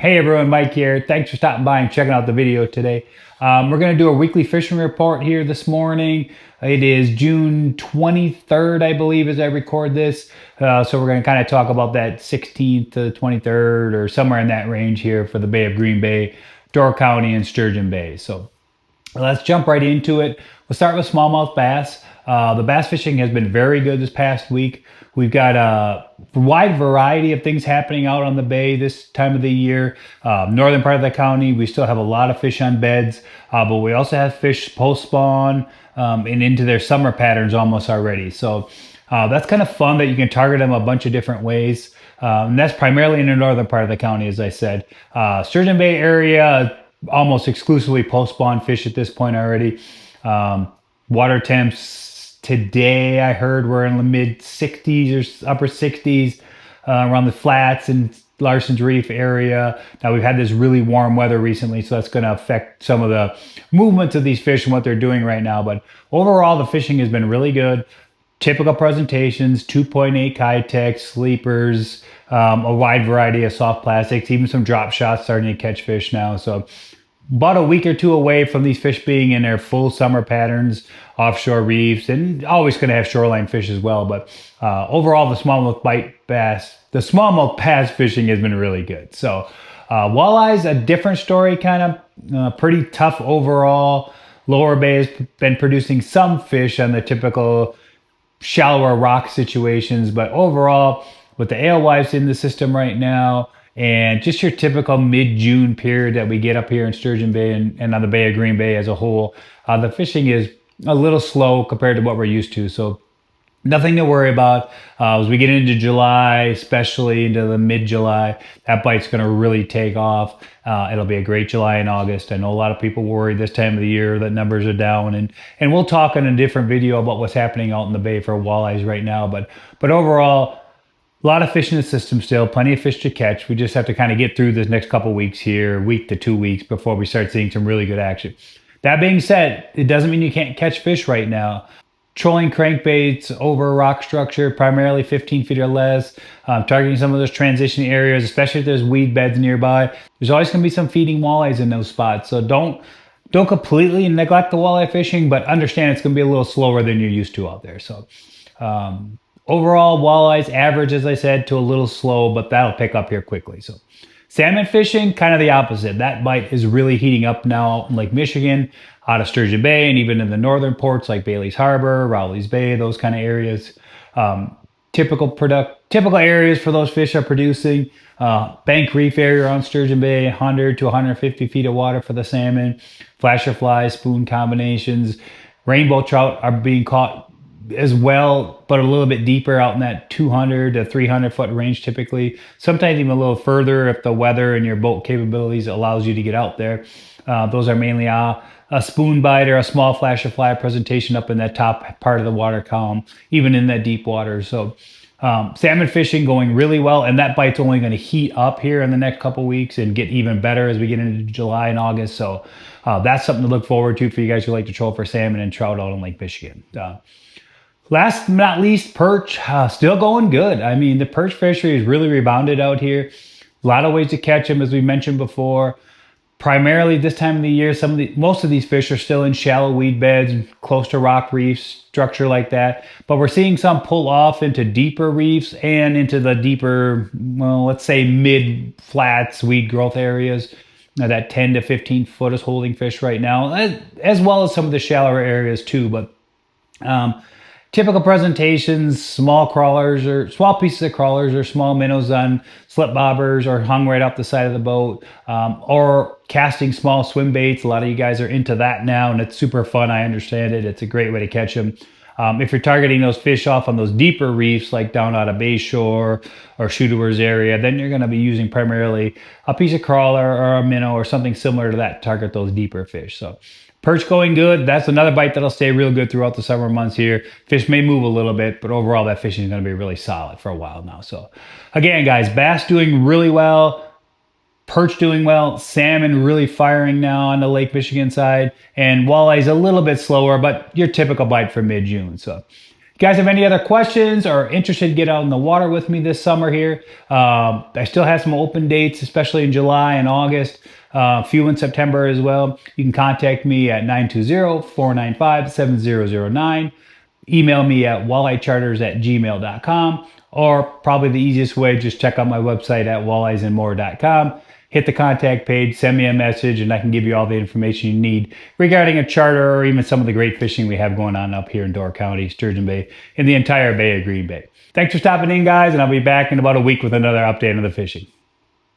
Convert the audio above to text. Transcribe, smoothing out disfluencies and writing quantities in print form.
Hey everyone, Mike here. Thanks for stopping by and checking out the video today. We're going to do a weekly fishing report here this morning. It is June 23rd, I believe, as I record this. So we're going to kind of talk about that 16th to the 23rd or somewhere in that range here for the Bay of Green Bay, Door County, and Sturgeon Bay. So let's jump right into it. We'll start with smallmouth bass. The bass fishing has been very good this past week. We've got a wide variety of things happening out on the bay this time of the year. Northern part of the county, we still have a lot of fish on beds, but we also have fish post-spawn and into their summer patterns almost already. So that's kind of fun that you can target them a bunch of different ways. And that's primarily in the northern part of the county, as I said. Sturgeon Bay area, almost exclusively post-spawn fish at this point already. Water temps today, I heard, we're in the mid 60s or upper 60s around the flats and Larson's Reef area. Now we've had this really warm weather recently, so that's going to affect some of the movements of these fish and what they're doing right now. But overall, the fishing has been really good. Typical presentations, 2.8 Kitex, sleepers, a wide variety of soft plastics, even some drop shots starting to catch fish now. So about a week or two away from these fish being in their full summer patterns, offshore reefs, and always going to have shoreline fish as well. But overall, the smallmouth bass fishing has been really good. So walleyes, a different story, kind of pretty tough overall. Lower Bay has been producing some fish on the typical shallower rock situations, but overall, with the alewives in the system right now, and just your typical mid-June period that we get up here in Sturgeon Bay and on the Bay of Green Bay as a whole, the fishing is a little slow compared to what we're used to. So nothing to worry about. As we get into July, especially into the mid-July, that bite's going to really take off. It'll be a great July and August. I know a lot of people worry this time of the year that numbers are down, and we'll talk in a different video about what's happening out in the bay for walleyes right now. But overall, a lot of fish in the system still, plenty of fish to catch. We just have to kind of get through this next couple weeks here, week to 2 weeks, before we start seeing some really good action. That being said, it doesn't mean you can't catch fish right now. Trolling crankbaits over a rock structure, primarily 15 feet or less, targeting some of those transition areas, especially if there's weed beds nearby. There's always going to be some feeding walleyes in those spots. So don't completely neglect the walleye fishing, but understand it's going to be a little slower than you're used to out there. So overall, walleyes average, as I said, to a little slow, but that'll pick up here quickly. So salmon fishing, kind of the opposite. That bite is really heating up now in Lake Michigan, out of Sturgeon Bay, and even in the northern ports like Bailey's Harbor, Rowley's Bay, those kind of areas. Typical areas for those fish are producing. Bank Reef area around Sturgeon Bay, 100 to 150 feet of water for the salmon. Flasher flies, spoon combinations. Rainbow trout are being caught as well, but a little bit deeper out in that 200 to 300 foot range typically. Sometimes even a little further if the weather and your boat capabilities allows you to get out there. Those are mainly a spoon bite or a small flasher fly presentation up in that top part of the water column, even in that deep water. So salmon fishing going really well, and that bite's only going to heat up here in the next couple weeks and get even better as we get into July and August. So that's something to look forward to for you guys who like to troll for salmon and trout out in Lake Michigan. Last but not least, perch, still going good. I mean, the perch fishery has really rebounded out here. A lot of ways to catch them, as we mentioned before. Primarily this time of the year, most of these fish are still in shallow weed beds, close to rock reefs, structure like that. But we're seeing some pull off into deeper reefs and into the deeper, well, let's say mid-flats, weed growth areas. Now that 10 to 15 foot is holding fish right now, as well as some of the shallower areas too. But typical presentations, small crawlers or small pieces of crawlers or small minnows on slip bobbers or hung right off the side of the boat, or casting small swim baits. A lot of you guys are into that now, and it's super fun. I understand it. It's a great way to catch them. If you're targeting those fish off on those deeper reefs, like down out of Bayshore or Shooter's area, then you're going to be using primarily a piece of crawler or a minnow or something similar to that to target those deeper fish. So perch going good. That's another bite that'll stay real good throughout the summer months here. Fish may move a little bit, but overall that fishing is going to be really solid for a while now. So again, guys, bass doing really well. Perch doing well, salmon really firing now on the Lake Michigan side, and walleyes a little bit slower, but your typical bite for mid-June. So guys have any other questions or interested to get out in the water with me this summer here, I still have some open dates, especially in July and August, a few in September as well. You can contact me at 920-495-7009. Email me at walleyecharters@gmail.com, or probably the easiest way, just check out my website at walleyesandmore.com. Hit the contact page, send me a message, and I can give you all the information you need regarding a charter or even some of the great fishing we have going on up here in Door County, Sturgeon Bay, and the entire Bay of Green Bay. Thanks for stopping in, guys, and I'll be back in about a week with another update on the fishing.